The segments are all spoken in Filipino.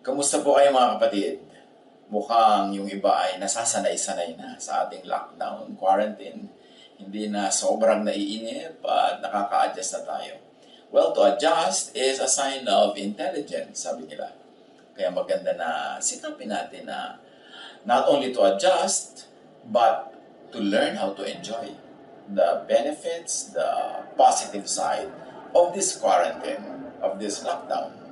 Kamusta po kayo mga kapatid? Mukhang yung iba ay nasasanay-sanay na sa ating lockdown, quarantine. Hindi na sobrang naiinip at nakaka-adjust na tayo. Well, to adjust is a sign of intelligence, sabi nila. Kaya maganda na sikapin natin na not only to adjust, but to learn how to enjoy the benefits, the positive side of this quarantine, of this lockdown.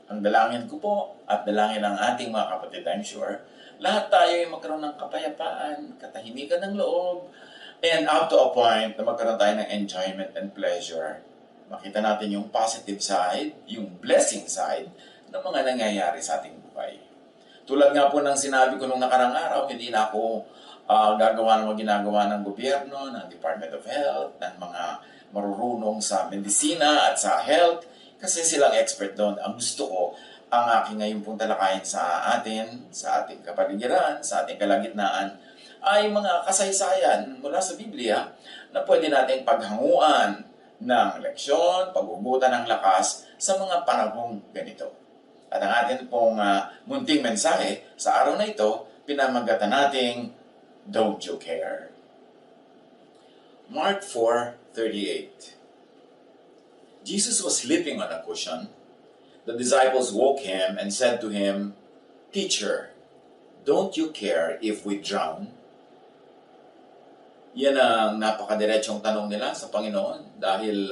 Ang dalangin ko po at dalangin ng ating mga kapatid, I'm sure, lahat tayo ay magkaroon ng kapayapaan, katahimikan ng loob, and up to a point na magkaroon tayo ng enjoyment and pleasure. Makita natin yung positive side, yung blessing side ng mga nangyayari sa ating buhay. Tulad nga po ng sinabi ko nung nakarang araw, hindi na ako gagawa ng mga ginagawa ng gobyerno, ng Department of Health, ng mga marurunong sa medisina at sa health, kasi silang expert doon. Ang gusto ko, ang aking ngayon pong talakayin sa atin, sa ating kapaligiran, sa ating kalagitnaan, ay mga kasaysayan mula sa Biblia na pwede nating paghanguan ng leksyon, paghugutan ng lakas sa mga panahong ganito. At ang atin pong munting mensahe sa araw na ito, pinamagatan nating Don't You Care? Mark 4:38. Jesus was sleeping on a cushion. The disciples woke him and said to him, "Teacher, don't you care if we drown?" Yan ang napakadiretsong tanong nila sa Panginoon dahil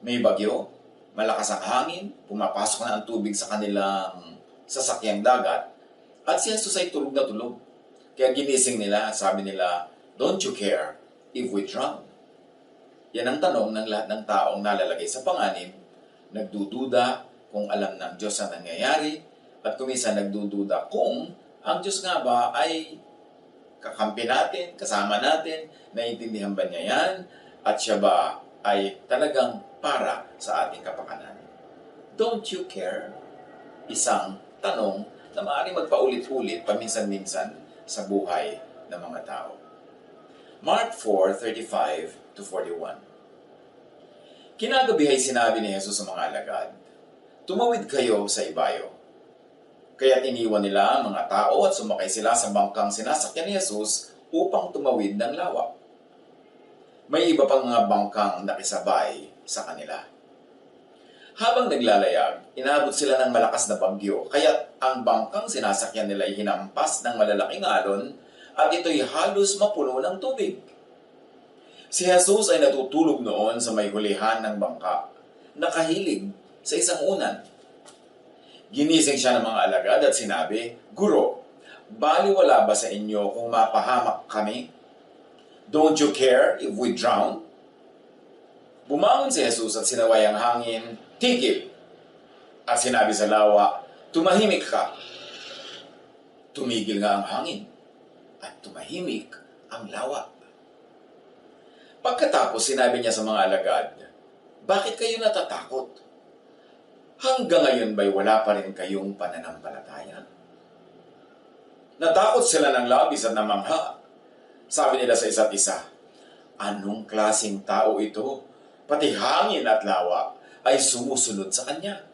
may bagyo, malakas ang hangin, pumapasok na ang tubig sa kanilang sasakyang dagat, at si Jesus ay tulog na tulog. Kaya ginising nila, sabi nila, "Don't you care if we drown?" Yan ang tanong ng lahat ng taong nalalagay sa panganib, nagdududa kung alam ng Diyos ang nangyayari, at kuminsan nagdududa kung ang Diyos nga ba ay kakampi natin, kasama natin, naiintindihan ba niya yan, at siya ba ay talagang para sa ating kapakanan. Don't you care? Isang tanong na maaaring magpaulit-ulit paminsan-minsan sa buhay ng mga tao. Mark 4:35-41. Kinagabi ay sinabi ni Jesus sa mga alagad, "Tumawid kayo sa ibayo." Kaya't iniwan nila ang mga tao at sumakay sila sa bangkang sinasakyan ni Jesus upang tumawid ng lawa. May iba pang mga bangkang nakisabay sa kanila. Habang naglalayag, inabot sila ng malakas na bagyo, kaya't ang bangkang sinasakyan nila ay hinampas ng malalaking alon at ito'y halos mapuno ng tubig. Si Jesus ay natutulog noon sa may hulihan ng bangka, nakahilig sa isang unan. Ginising siya ng mga alagad at sinabi, "Guro, baliwala ba sa inyo kung mapahamak kami? Don't you care if we drown?" Bumangon si Jesus at sinaway ang hangin, "Tigil!" At sinabi sa lawa, "Tumahimik ka." Tumigil nga ang hangin at tumahimik ang lawa. Pagkatapos, sinabi niya sa mga alagad, "Bakit kayo natatakot? Hanggang ngayon ba'y wala pa rin kayong pananampalataya?" Natakot sila ng labis at namangha. Sabi nila sa isa't isa, "Anong klaseng tao ito? Pati hangin at lawa ay sumusunod sa kanya."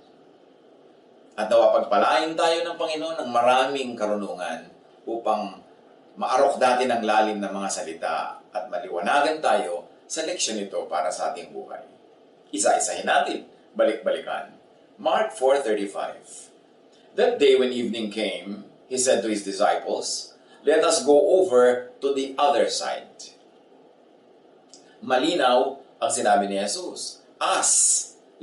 At nawa pagpalain tayo ng Panginoon ng maraming karunungan upang maarok natin ang lalim ng mga salita at maliwanagan tayo sa leksyon ito para sa ating buhay. Isa-isahin natin, balik-balikan. Mark 4:35. That day when evening came, he said to his disciples, "Let us go over to the other side." Malinaw ang sinabi ni Jesus. Us,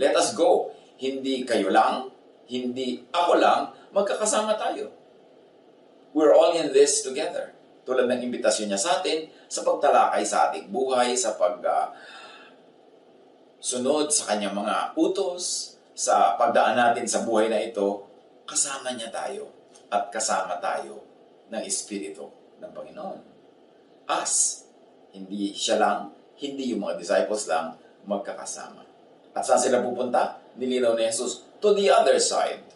let us go. Hindi kayo lang, hindi ako lang, magkakasama tayo. We're all in this together. Tulad ng imbitasyon niya sa atin sa pagtalakay sa ating buhay, sa sunod sa kanyang mga utos, sa pagdaan natin sa buhay na ito, kasama niya tayo at kasama tayo ng Espiritu ng Panginoon. Us, hindi siya lang, hindi yung mga disciples lang magkakasama. At saan sila pupunta? Nilinaw ni Jesus, to the other side.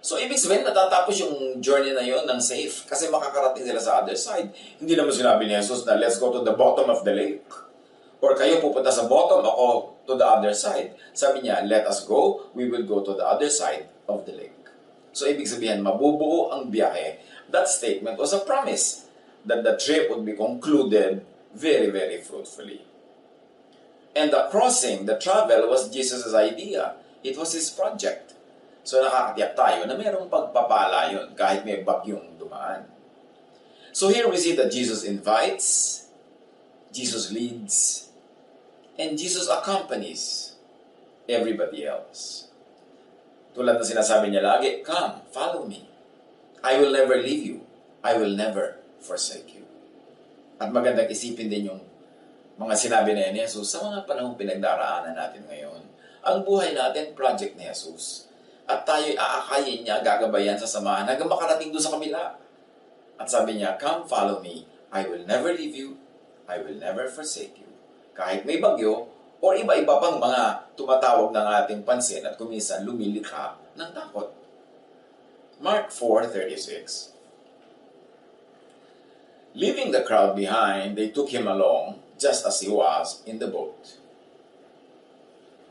So, ibig sabihin, natatapos yung journey na yon ng safe kasi makakarating sila sa other side. Hindi naman sinabi ni Jesus na let's go to the bottom of the lake. Or kayo pupunta sa bottom, ako to the other side. Sabi niya, let us go, we will go to the other side of the lake. So, ibig sabihin, mabubuo ang biyahe. That statement was a promise that the trip would be concluded very, very fruitfully. And the crossing, the travel, was Jesus' idea. It was His project. So, nakakatiyak tayo na mayroong pagpapala yun kahit may bagyong dumaan. So, here we see that Jesus invites, Jesus leads, and Jesus accompanies everybody else. Tulad na sinasabi niya lagi, come, follow me. I will never leave you. I will never forsake you. At magandang isipin din yung mga sinabi na ni Jesus sa mga panahong pinagdaraanan natin ngayon. Ang buhay natin, project ni Jesus. At tayo'y aakayin niya, gagabayan sa samahan hanggang makarating doon sa kabila. At sabi niya, come, follow me. I will never leave you. I will never forsake you. Kahit may bagyo, o iba-iba pang mga tumatawag ng ating pansin at kuminsan lumilikha ng takot. Mark 4:36. Leaving the crowd behind, they took him along just as he was in the boat.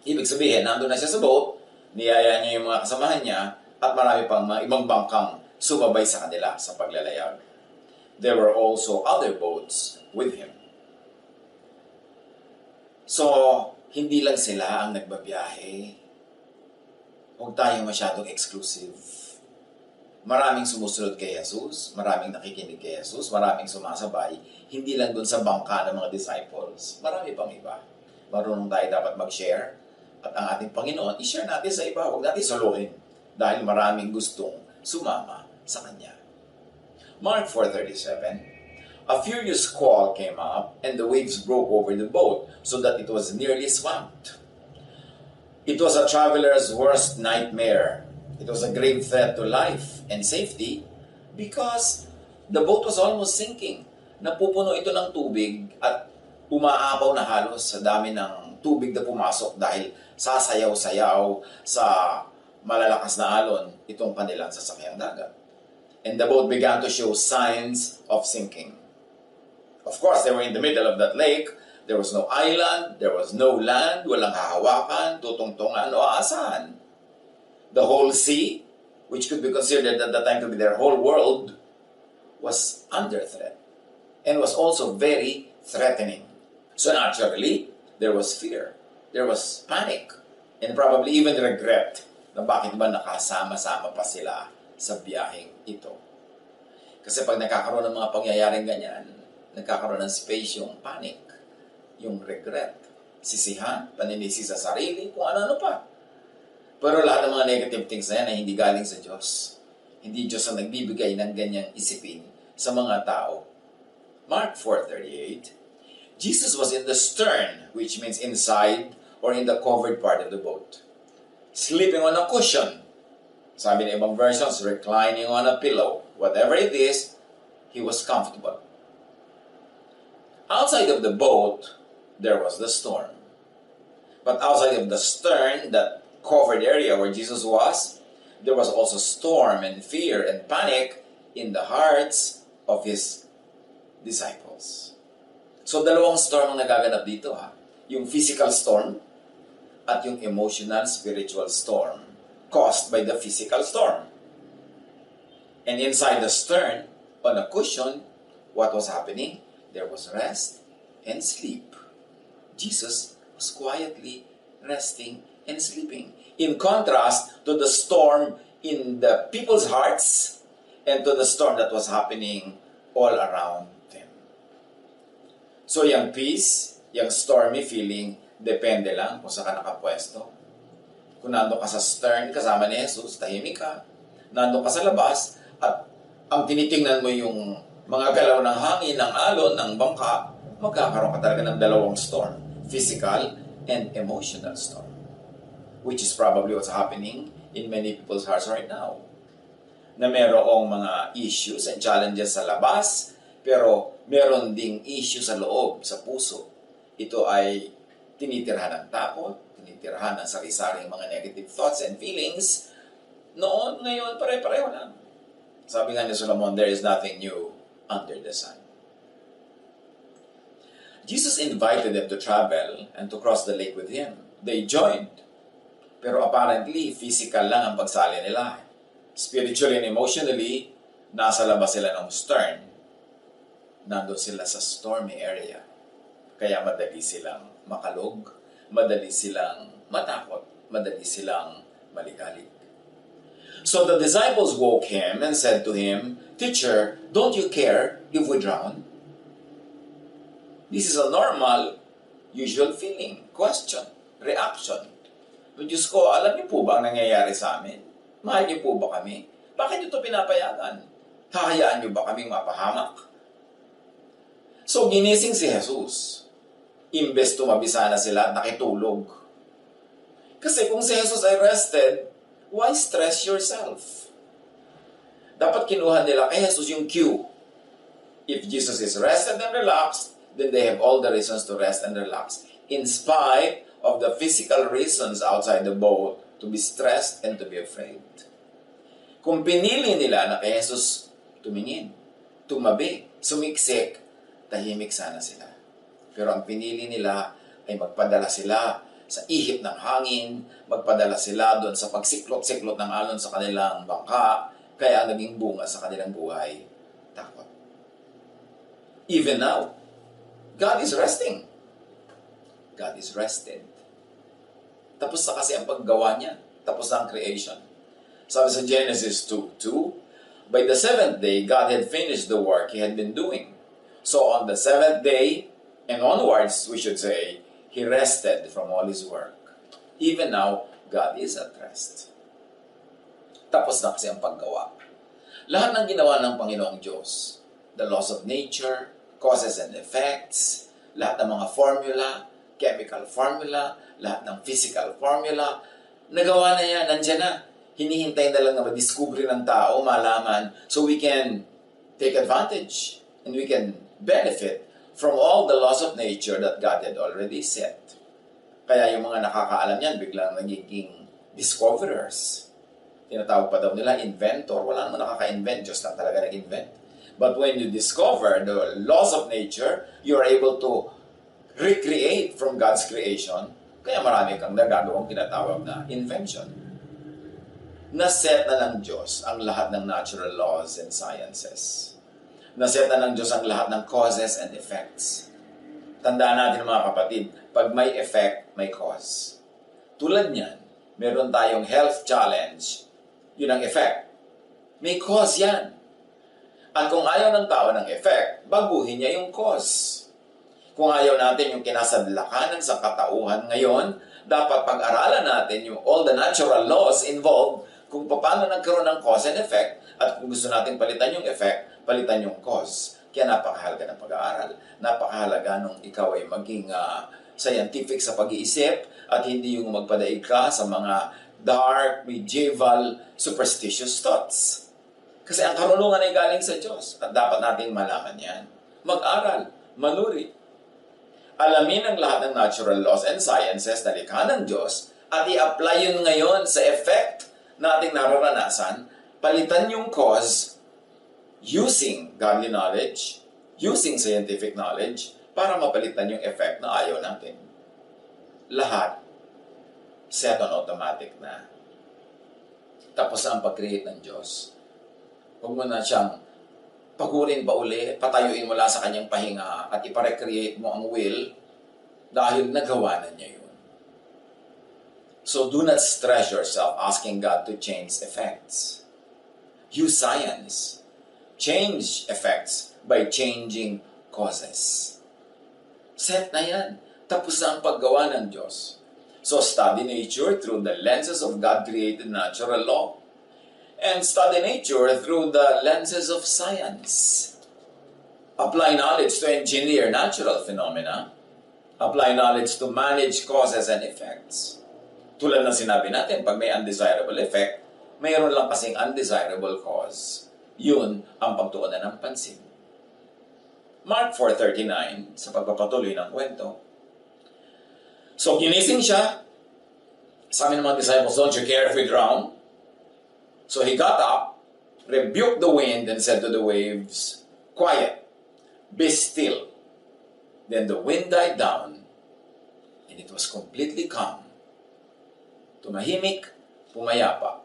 Ibig sabihin, nandun na siya sa boat, niyaya niya yung mga kasamahan niya, at marami pang mga ibang bangkang sumabay sa kanila sa paglalayag. There were also other boats with him. So, hindi lang sila ang nagbabiyahe. Huwag tayo masyadong exclusive. Maraming sumusunod kay Jesus, maraming nakikinig kay Jesus, maraming sumasabay. Hindi lang dun sa bangka ng mga disciples. Marami pang iba. Marunong tayo dapat mag-share. At ang ating Panginoon, i-share natin sa iba. Huwag natin solohin. Dahil maraming gustong sumama sa Kanya. Mark 4:37. A furious squall came up, and the waves broke over the boat, so that it was nearly swamped. It was a traveler's worst nightmare. It was a grave threat to life and safety, because the boat was almost sinking. Napupuno ito ng tubig at umaapaw na halos sa dami ng tubig na pumasok dahil sasayaw-sayaw sa malalakas na alon itong kanilang sasakyang dagat. And the boat began to show signs of sinking. Of course, they were in the middle of that lake. There was no island, there was no land, walang hahawakan, tutungtungan o aasahan. The whole sea, which could be considered at that time to be their whole world, was under threat and was also very threatening. So naturally, there was fear, there was panic, and probably even regret na bakit ba nakasama-sama pa sila sa biyaheng ito. Kasi pag nakakaroon ng mga pangyayaring ganyan, nagkakaroon ng space yung panic, yung regret, sisihan, paninisi sa sarili, kung ano-ano pa. Pero lahat ng mga negative things na yan ay hindi galing sa Diyos. Hindi Diyos ang nagbibigay ng ganyang isipin sa mga tao. Mark 4:38, Jesus was in the stern, which means inside or in the covered part of the boat, sleeping on a cushion. Sabi ng ibang versions, reclining on a pillow. Whatever it is, he was comfortable. Outside of the boat, there was the storm. But outside of the stern, that covered area where Jesus was, there was also storm and fear and panic in the hearts of His disciples. So, dalawang storm ang nagaganap dito, ha? Yung physical storm at yung emotional, spiritual storm caused by the physical storm. And inside the stern, on a cushion, what was happening? There was rest and sleep. Jesus was quietly resting and sleeping. In contrast to the storm in the people's hearts and to the storm that was happening all around them. So yung peace, yung stormy feeling, depende lang kung saan ka nakapwesto. Kung nandun ka sa stern, kasama ni Jesus, tahimik ka. Nandun ka sa labas, at ang tinitingnan mo yung mga galaw ng hangin, ng alon, ng bangka, magkakaroon ka talaga ng dalawang storm. Physical and emotional storm. Which is probably what's happening in many people's hearts right now. Na merong mga issues and challenges sa labas, pero meron ding issue sa loob, sa puso. Ito ay tinitirhan ng takot, tinitirhan ng sari-saring mga negative thoughts and feelings. Noon, ngayon, pare-pareho lang. Sabi nga ni Solomon, there is nothing new under the sun. Jesus invited them to travel and to cross the lake with Him. They joined. Pero apparently, physical lang ang pagsali nila. Spiritually and emotionally, nasa labas sila ng stern. Nandun sila sa stormy area. Kaya madali silang makalog, madali silang matakot, madali silang maligalig. So the disciples woke him and said to him, "Teacher, don't you care if we drown?" This is a normal, usual feeling, question, reaction. Diyos ko, alam niyo po ba ang nangyayari sa amin? Mahal niyo po ba kami? Bakit niyo ito pinapayagan? Hahayaan niyo ba kaming mapahamak? So ginising si Jesus. Imbes tumabi sana sila at nakitulog. Kasi kung si Jesus ay rested, why stress yourself? Dapat kinuha nila kay Jesus yung cue. If Jesus is rested and relaxed, then they have all the reasons to rest and relax. In spite of the physical reasons outside the boat to be stressed and to be afraid. Kung pinili nila na kay Jesus tumingin, tumabi, sumiksik, tahimik sana sila. Pero ang pinili nila ay magpadala sila sa ihip ng hangin, magpadala sila doon sa pagsiklot-siklot ng alon sa kanilang bangka, kaya ang naging bunga sa kanilang buhay, takot. Even now, God is resting. God is rested. Tapos na kasi ang paggawa niya. Tapos na ang creation. Sabi sa Genesis 2:2, by the seventh day, God had finished the work He had been doing. So on the seventh day, and onwards, we should say, He rested from all His work. Even now, God is at rest. Tapos na kasi ang paggawa. Lahat ng ginawa ng Panginoong Diyos, the laws of nature, causes and effects, lahat ng mga formula, chemical formula, lahat ng physical formula, nagawa na yan, nandyan na. Hinihintay na lang na madiskubre ng tao, malaman, so we can take advantage and we can benefit from all the laws of nature that God had already set. Kaya yung mga nakakaalam yan, biglang nagiging discoverers. Tinatawag pa daw nila inventor. Wala naman nakaka-invent, Diyos lang talaga nag-invent. But when you discover the laws of nature, you're able to recreate from God's creation. Kaya marami kang nagagawang tinatawag na invention. Naset na ng Diyos ang lahat ng natural laws and sciences. Naset na ng Diyos ang lahat ng causes and effects. Tandaan natin mga kapatid, pag may effect, may cause. Tulad niyan, meron tayong health challenge. Yun ang effect. May cause yan. At kung ayaw ng tao ng effect, baguhin niya yung cause. Kung ayaw natin yung kinasadlakanan sa katauhan ngayon, dapat pag-aralan natin yung all the natural laws involved kung paano nagkaroon ng cause and effect, at kung gusto natin palitan yung effect, palitan yung cause. Kaya napakahalaga ng pag-aaral. Napakahalaga nung ikaw ay maging scientific sa pag-iisip at hindi yung magpadaig ka sa mga dark, medieval, superstitious thoughts. Kasi ang karunungan ay galing sa Diyos at dapat natin malaman yan. Mag-aral, manuri. Alamin ang lahat ng natural laws and sciences na likha ng Diyos at i-apply yun ngayon sa effect nating nararanasan, palitan yung cause using godly knowledge, using scientific knowledge, para mapalitan yung effect na ayaw natin. Lahat, set on automatic na. Tapos ang pag-create ng Diyos. Huwag mo na siyang pagurin pa uli, patayuin mo lang sa kanyang pahinga at iparecreate mo ang will dahil nagawa na niya yun. So do not stress yourself asking God to change effects. Use science. Change effects by changing causes. Set na yan. Tapos na ang paggawa ng Diyos. So study nature through the lenses of God-created natural law. And study nature through the lenses of science. Apply knowledge to engineer natural phenomena. Apply knowledge to manage causes and effects. Tulad ng sinabi natin, pag may undesirable effect, mayroon lang kasing undesirable cause. Yun ang pagtuunan ng pansin. Mark 4:39, sa pagpapatuloy ng kwento. So, ginising siya. Sabi ng mga disciples, "Don't you care if we drown?" So he got up, rebuked the wind, and said to the waves, "Quiet, be still." Then the wind died down, and it was completely calm. Tumahimik, pumayapa.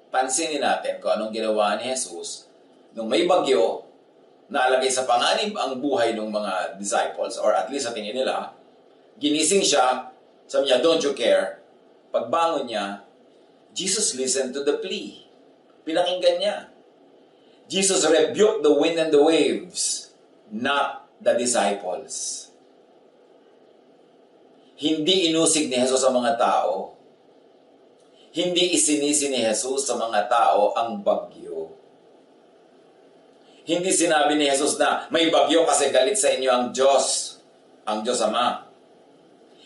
Pansinin natin kung anong ginawa ni Jesus nung may bagyo, nalagay sa panganib ang buhay ng mga disciples, or at least sa tingin nila. Ginising siya, sabi niya, "Don't you care?" Pagbangon niya, Jesus listened to the plea. Pinakinggan niya. Jesus rebuked the wind and the waves, not the disciples. Hindi inusig ni Jesus sa mga tao. Hindi isinisi ni Jesus sa mga tao ang bagyo. Hindi sinabi ni Jesus na may bagyo kasi galit sa inyo ang Diyos Ama.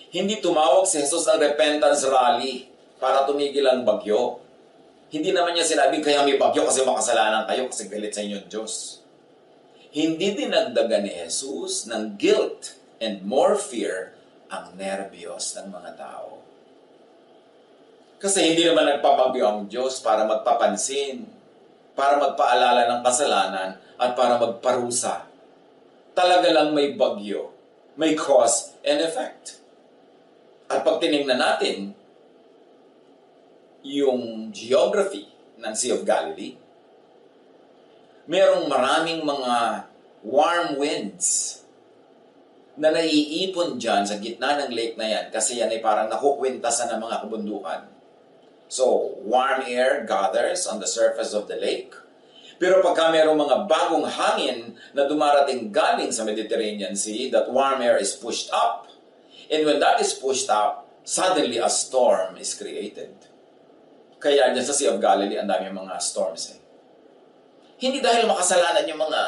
Hindi tumawag si Jesus ng repentance rally para tumigil ang bagyo. Hindi naman niya sinabing kaya may bagyo kasi makasalanan kayo kasi galit sa inyo ang Diyos. Hindi dinagdagan ni Jesus ng guilt and more fear ang nerbiyos ng mga tao. Kasi hindi naman nagpapagyo ang Diyos para magpapansin, para magpaalala ng kasalanan, at para magparusa. Talaga lang may bagyo, may cause and effect. At pag tinignan natin yung geography ng Sea of Galilee, merong maraming mga warm winds na naiipon dyan sa gitna ng lake na yan kasi yan ay parang nakukwintasan ng mga kabundukan. So, warm air gathers on the surface of the lake. Pero pagka mayroong mga bagong hangin na dumarating galing sa Mediterranean Sea, that warm air is pushed up. And when that is pushed up, suddenly a storm is created. Kaya dyan sa Sea of Galilee, ang dami mga storms. Hindi dahil makasalanan yung mga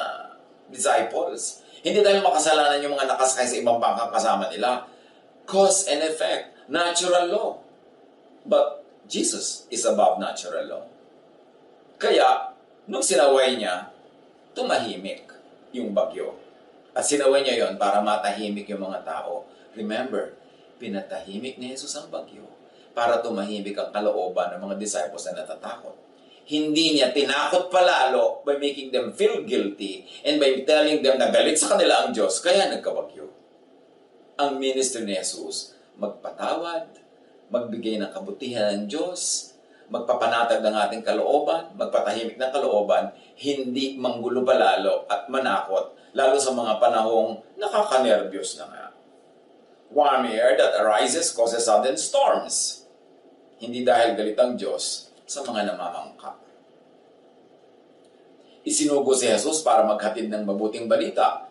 disciples. Hindi dahil makasalanan yung mga nakasakay sa ibang bangkang kasama nila. Cause and effect. Natural law. But Jesus is above natural law. Kaya, nung sinaway niya, tumahimik yung bagyo. At sinaway niya yon para matahimik yung mga tao. Remember, pinatahimik ni Jesus ang bagyo para tumahimik ang kalooban ng mga disciples na natatakot. Hindi niya tinakot palalo by making them feel guilty and by telling them na galit sa kanila ang Diyos, kaya nagkabagyo. Ang ministry ni Jesus, magpatawad, magbigay ng kabutihan ng Diyos, magpapanatag ng ating kalooban, magpatahimik ng kalooban, hindi manggulo palalo at manakot, lalo sa mga panahong nakakanerbiyos na nga. Warm air that arises causes sudden storms. Hindi dahil galit ang Diyos sa mga namamangka. Isinugo si Jesus para maghatid ng mabuting balita,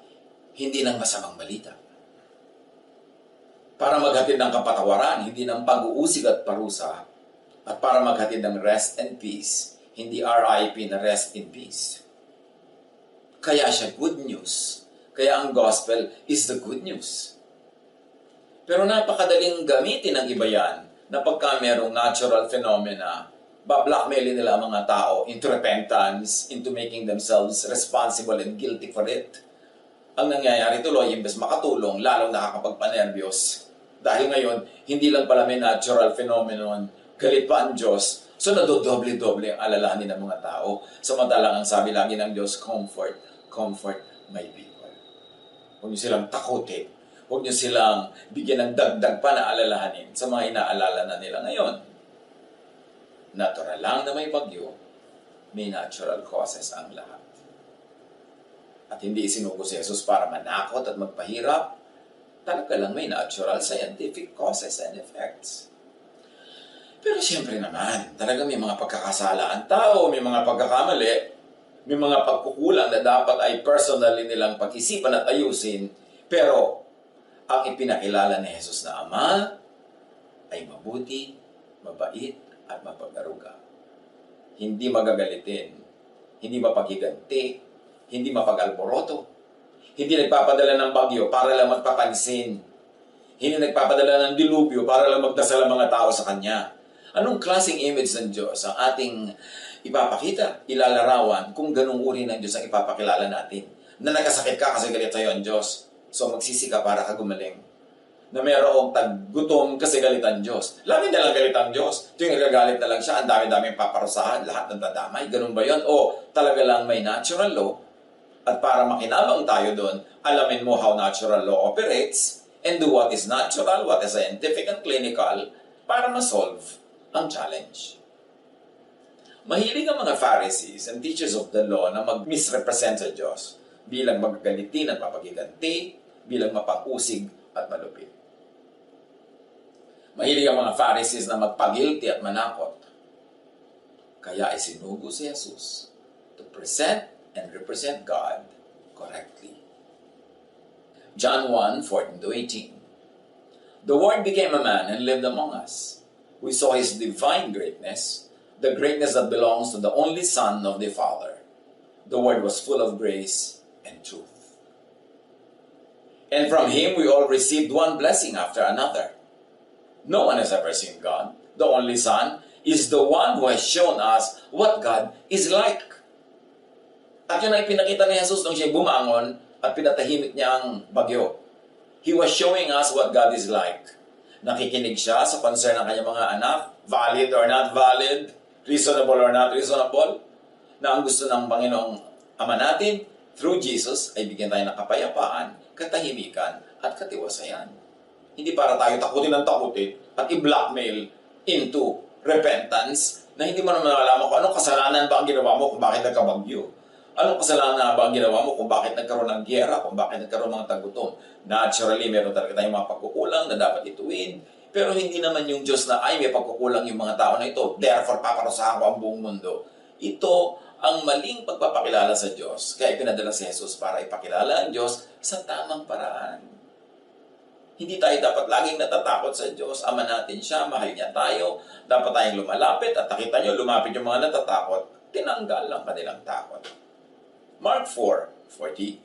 hindi ng masamang balita. Para maghatid ng kapatawaran, hindi ng pag-uusig at parusa, at para maghatid ng rest and peace, hindi RIP na rest in peace. Kaya siya good news. Kaya ang gospel is the good news. Pero napakadaling gamitin ng iba yan na pagka merong natural phenomena, bablockmailin nila ang mga tao into repentance, into making themselves responsible and guilty for it. Ang nangyayari tuloy, imbes makatulong, lalong nakakapagpanerbiyos. Dahil ngayon, hindi lang pala may natural phenomenon, galit pa ang Diyos, so nadodoble-doble ang alalahanin ng mga tao. Samantalang ang sabi lagi ng Diyos, comfort my people. Huwag niyo silang takutin. Huwag niyo silang bigyan ng dagdag pa na alalahanin sa mga inaalala na nila ngayon. Natural lang na may bagyo, may natural causes ang lahat. At hindi isinugo si Jesus para manakot at magpahirap, talaga lang may natural scientific causes and effects. Pero siyempre naman, talaga may mga pagkakasala ang tao, may mga pagkakamali, may mga pagkukulang na dapat ay personally nilang pag-isipan at ayusin, pero ang ipinakilala ni Jesus na Ama ay mabuti, mabait, at mapag-aruga. Hindi magagalitin, hindi mapaghiganti, hindi mapag-alboroto, hindi nagpapadala ng bagyo para lang magpapansin. Hindi nagpapadala ng dilubyo para lang magdasal ang mga tao sa Kanya. Anong klaseng image ng Diyos ang ating ipapakita, ilalarawan kung ganung uri ng Diyos ang ipapakilala natin? Na nagkasakit ka kasi galit sa'yo ang Diyos. So magsisi ka para ka gumaling. Na mayroong taggutom kasi galit ang Diyos. Lagi na lang galit ang Diyos. Tuwing nagagalit na lang siya, ang dami-daming paparusahan, lahat ng dadamay. Ganun ba yun? O talaga lang may natural law? At para makinabang tayo doon, alamin mo how natural law operates and do what is natural, what is scientific and clinical, para ma-solve ang challenge. Mahilig ang mga Pharisees and teachers of the law na mag-misrepresent sa Diyos bilang magagalitin at mapagiganti, bilang mapang-usig at malupit. Mahilig ang mga Pharisees na magpagilty at manakot. Kaya ay sinugo si Jesus to present and represent God correctly. John 1:14-18. The Word became a man and lived among us. We saw His divine greatness, the greatness that belongs to the only Son of the Father. The Word was full of grace and truth. And from Him we all received one blessing after another. No one has ever seen God. The only Son is the one who has shown us what God is like. At yun ay pinakita ni Jesus nung siya bumangon at pinatahimik niya ang bagyo. He was showing us what God is like. Nakikinig siya sa concern ng kanyang mga anak, valid or not valid, reasonable or not reasonable, na ang gusto ng Panginoong Ama natin, through Jesus, ay bigyan tayo ng kapayapaan, katahimikan, at katiwasayan. Hindi para tayo takutin ng takutin at i-blackmail into repentance na hindi mo naman alam kung anong kasalanan ba ang ginawa mo kung bakit nagkabagyo. Anong kasalanan ba ang ginawa mo kung bakit nagkaroon ng giyera, kung bakit nagkaroon ng tagutom. Naturally, meron talaga tayong mga pagkukulang na dapat ituwid. Pero hindi naman yung Diyos na, ay, may pagkukulang yung mga tao na ito, therefore paparusahan ko ang buong mundo. Ito ang maling pagpapakilala sa Diyos. Kaya pinadala si Jesus para ipakilala ang Diyos sa tamang paraan. Hindi tayo dapat laging natatakot sa Diyos. Ama natin siya, mahal niya tayo. Dapat tayong lumalapit at nakita nyo, lumapit yung mga natatakot. Tinanggal lang kanilang takot. Mark 4:40.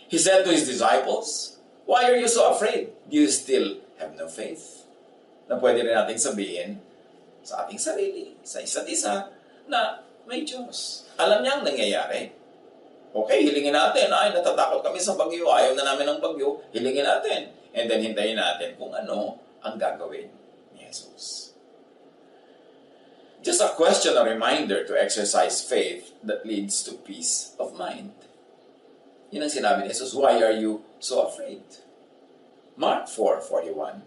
He said to His disciples, "Why are you so afraid? Do you still have no faith?" Na pwede rin natin sabihin sa ating sarili, sa isa't isa, na may Diyos. Alam niya ang nangyayari. Okay, hilingin natin. Ay, natatakot kami sa bagyo. Ayaw na namin ng bagyo. Hilingin natin. And then hintayin natin kung ano ang gagawin ni Jesus. Just a question, a reminder to exercise faith that leads to peace of mind. Yun ang sinabi ni Jesus, why are you so afraid? Mark 4:41.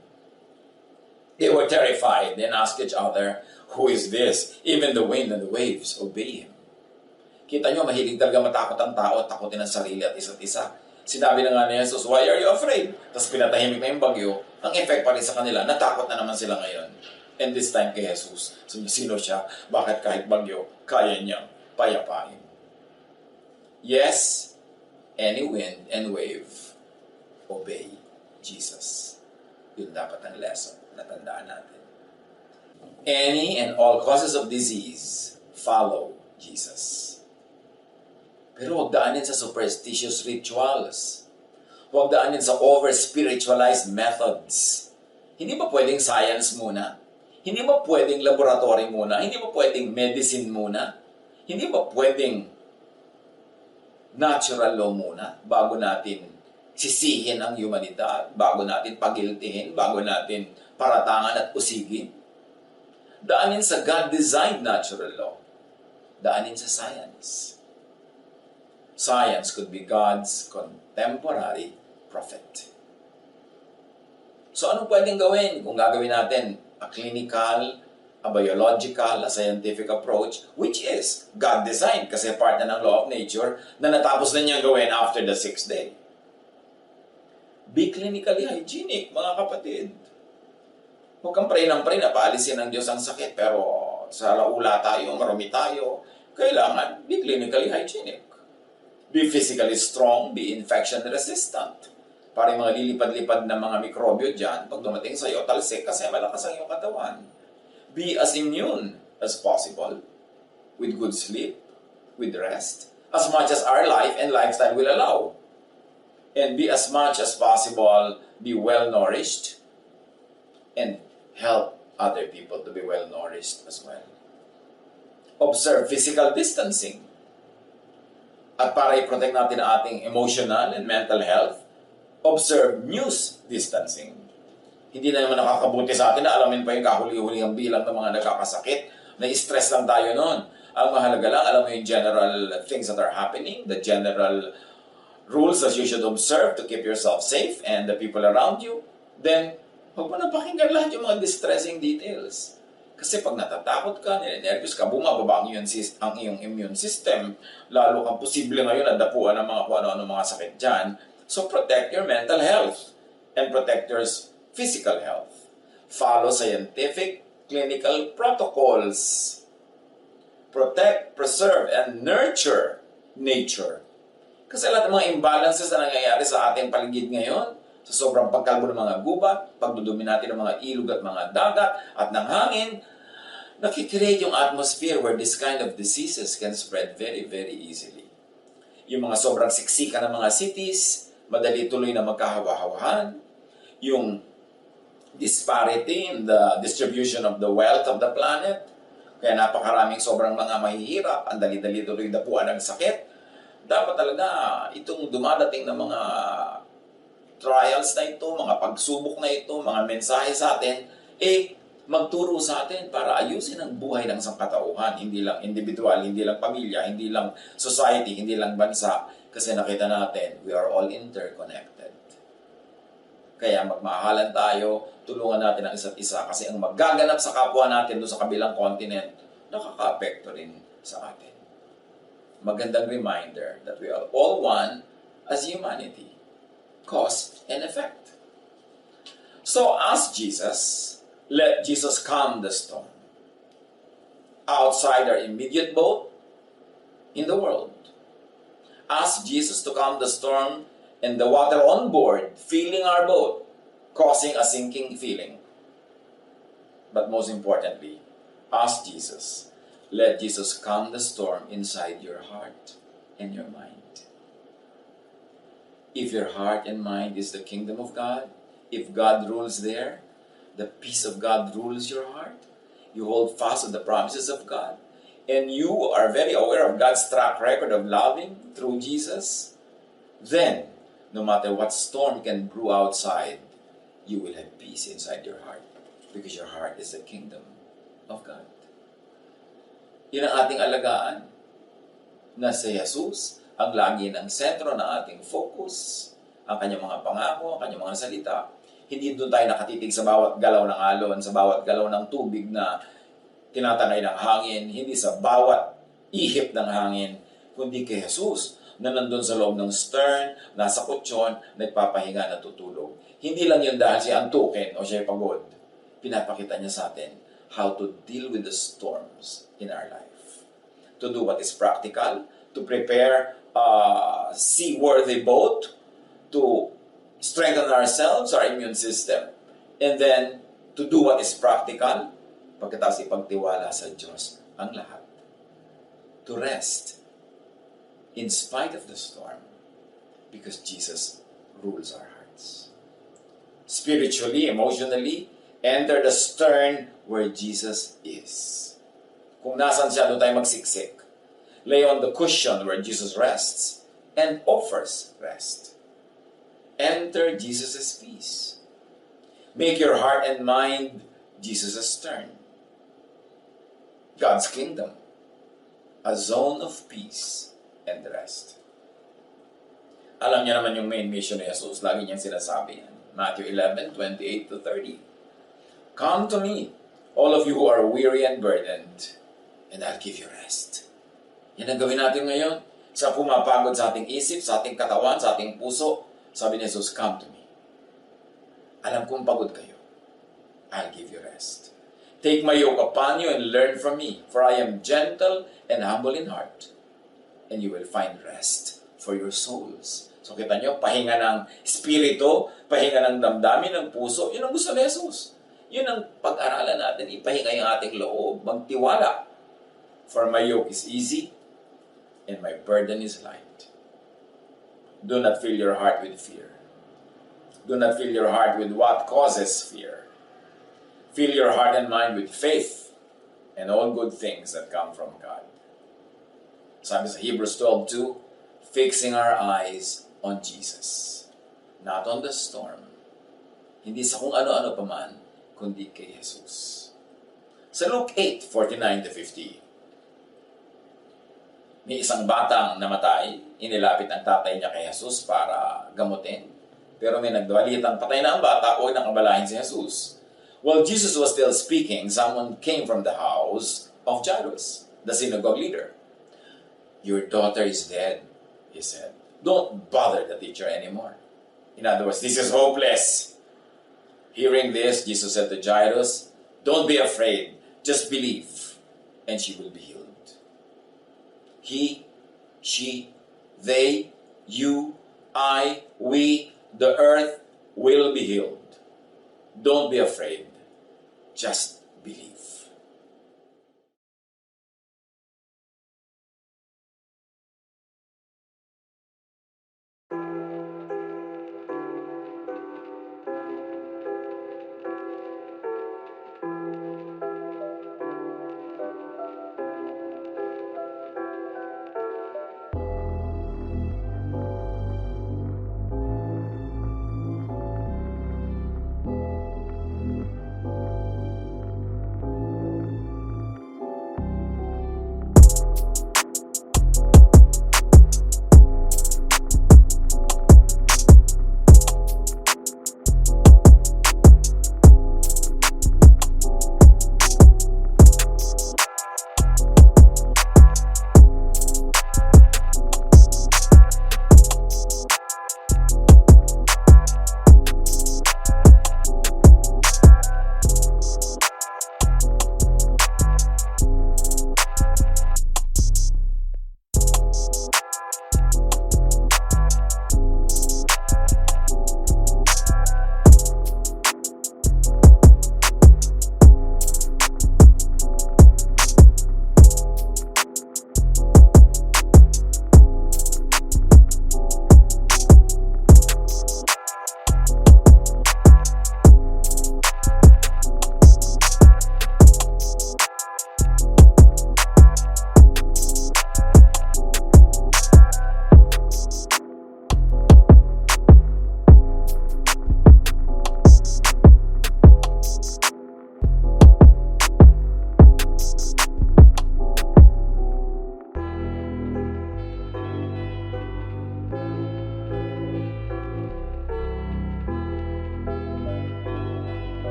They were terrified and asked each other, who is this? Even the wind and the waves obey Him. Kita nyo, mahilig talaga matakot ang tao, takutin ang sarili at isa't isa. Sinabi na nga ni Jesus, why are you afraid? Tapos pinatahimik na yung bagyo, ang effect pa rin sa kanila, natakot na naman sila ngayon. And this time kay Jesus, sino siya? Bakit kahit bagyo, kaya niyang payapain? Yes, any wind and wave, obey Jesus. Yun dapat ang lesson na tandaan natin. Any and all causes of disease, follow Jesus. Pero huwag daanin sa superstitious rituals. Huwag daanin sa over-spiritualized methods. Hindi ba pwedeng science muna? Hindi ba pwedeng laboratory muna? Hindi ba pwedeng medicine muna? Hindi ba pwedeng natural law muna bago natin sisihin ang humanidad, bago natin pagiltihin, bago natin paratangan at usigin? Daanin sa God-designed natural law. Daanin sa science. Science could be God's contemporary prophet. So anong pwedeng gawin kung gagawin natin a clinical, a biological, a scientific approach, which is God-designed kasi part na ng law of nature na natapos na niyang gawin after the 6th day. Be clinically hygienic, mga kapatid. Huwag kang pray ng pray na paalisin ng Diyos ang sakit, pero sa laula tayo, marumi tayo, kailangan be clinically hygienic. Be physically strong, be infection resistant. Para yung mga lilipad-lipad na mga mikrobyo dyan, pag dumating sa'yo, talsik kasi malakas ang iyong katawan. Be as immune as possible, with good sleep, with rest, as much as our life and lifestyle will allow. And be as much as possible, be well-nourished, and help other people to be well-nourished as well. Observe physical distancing. At para i-protect natin ang ating emotional and mental health, observe news distancing. Hindi na naman nakakabuti sa atin na alamin pa yung kahuli-huli ang bilang ng mga nagkakasakit. Na-stress lang tayo noon. Ang mahalaga lang, alam mo yung general things that are happening, the general rules that you should observe to keep yourself safe and the people around you. Then, Huwag mo na pakinggan lahat yung mga distressing details. Kasi pag natatakot ka, nervous ka, bumababa ang iyong immune system. Lalo kang posible ngayon nadapuan ng mga kung ano-ano mga sakit dyan. So protect your mental health and protect your physical health. Follow scientific, clinical protocols. Protect, preserve, and nurture nature. Kasi lahat ng mga imbalances na nangyayari sa ating paligid ngayon, sa sobrang pagkalbo ng mga gubat, pagdudumi natin ng mga ilog at mga dagat at ng hangin, nakikreate yung atmosphere where this kind of diseases can spread very, very easily. Yung mga sobrang siksika ng mga cities, madali tuloy na magkahawa-hawahan. Yung disparity in the distribution of the wealth of the planet, kaya napakaraming sobrang mga mahihirap, ang dali-dali tuloy dapuan ng sakit. Dapat talaga itong dumadating ng mga trials na ito, mga pagsubok na ito, mga mensahe sa atin, magturo sa atin para ayusin ang buhay ng sangkatauhan. Hindi lang individual, hindi lang pamilya, hindi lang society, hindi lang bansa. Kasi nakita natin, we are all interconnected. Kaya magmahalan tayo, tulungan natin ang isa't isa. Kasi ang magaganap sa kapwa natin doon sa kabilang continent, nakaka-apekto rin sa atin. Magandang reminder that we are all one as humanity. Cause and effect. So ask Jesus, let Jesus calm the storm. Outside our immediate boat, in the world. Ask Jesus to calm the storm and the water on board, filling our boat, causing a sinking feeling. But most importantly, ask Jesus, let Jesus calm the storm inside your heart and your mind. If your heart and mind is the kingdom of God, if God rules there, the peace of God rules your heart, you hold fast to the promises of God, and you are very aware of God's track record of loving through Jesus, then, no matter what storm can brew outside, you will have peace inside your heart, because your heart is the kingdom of God. Yan ang ating alagaan, na si Jesus ang lagi ng sentro ng ating focus, ang kanyang mga pangako, ang kanyang mga salita. Hindi doon tayo nakatitig sa bawat galaw ng alon, sa bawat galaw ng tubig na tinatangay ng hangin, hindi sa bawat ihip ng hangin, kundi kay Jesus na nandun sa loob ng stern, nasa kutsyon, nagpapahinga, natutulog. Hindi lang yun dahil siya antukin o siya pagod. Pinapakita niya sa atin how to deal with the storms in our life. To do what is practical, to prepare a seaworthy boat, to strengthen ourselves, our immune system, and then to do what is practical, pagkatapos ipagtiwala sa Diyos ang lahat. To rest in spite of the storm, because Jesus rules our hearts. Spiritually, emotionally, enter the stern where Jesus is. Kung nasan siya, doon tayo magsiksik. Lay on the cushion where Jesus rests and offers rest. Enter Jesus' peace. Make your heart and mind Jesus' stern. God's kingdom, a zone of peace and rest. Alam niya naman yung main mission ni Jesus. Lagi niyang sinasabi yan. Matthew 11:28-30. Come to me, all of you who are weary and burdened, and I'll give you rest. Yan ang gawin natin ngayon. Sa pumapagod sa ating isip, sa ating katawan, sa ating puso, sabi ni Jesus, come to me. Alam kong pagod kayo. I'll give you rest. Take my yoke upon you and learn from me, for I am gentle and humble in heart, and you will find rest for your souls. So kita nyo, pahinga ng spirito, pahinga ng damdamin, ng puso, yun ang gusto ni Jesus. Yun ang pag-aralan natin, ipahinga yung ating loob, magtiwala. For my yoke is easy, and my burden is light. Do not fill your heart with fear. Do not fill your heart with what causes fear. Fill your heart and mind with faith and all good things that come from God. Sabi sa Hebrews 12:2, fixing our eyes on Jesus, not on the storm. Hindi sa kung ano-ano pa man, kundi kay Jesus. Sa Luke 8:49-50, may isang batang namatay, inilapit ang tatay niya kay Jesus para gamutin. Pero may nagdawalitang patay na ang bata o nakabalahin si Jesus. While Jesus was still speaking, someone came from the house of Jairus, the synagogue leader. Your daughter is dead, he said. Don't bother the teacher anymore. In other words, this is hopeless. Hearing this, Jesus said to Jairus, don't be afraid, just believe, and she will be healed. He, she, they, you, I, we, the earth will be healed. Don't be afraid, just believe.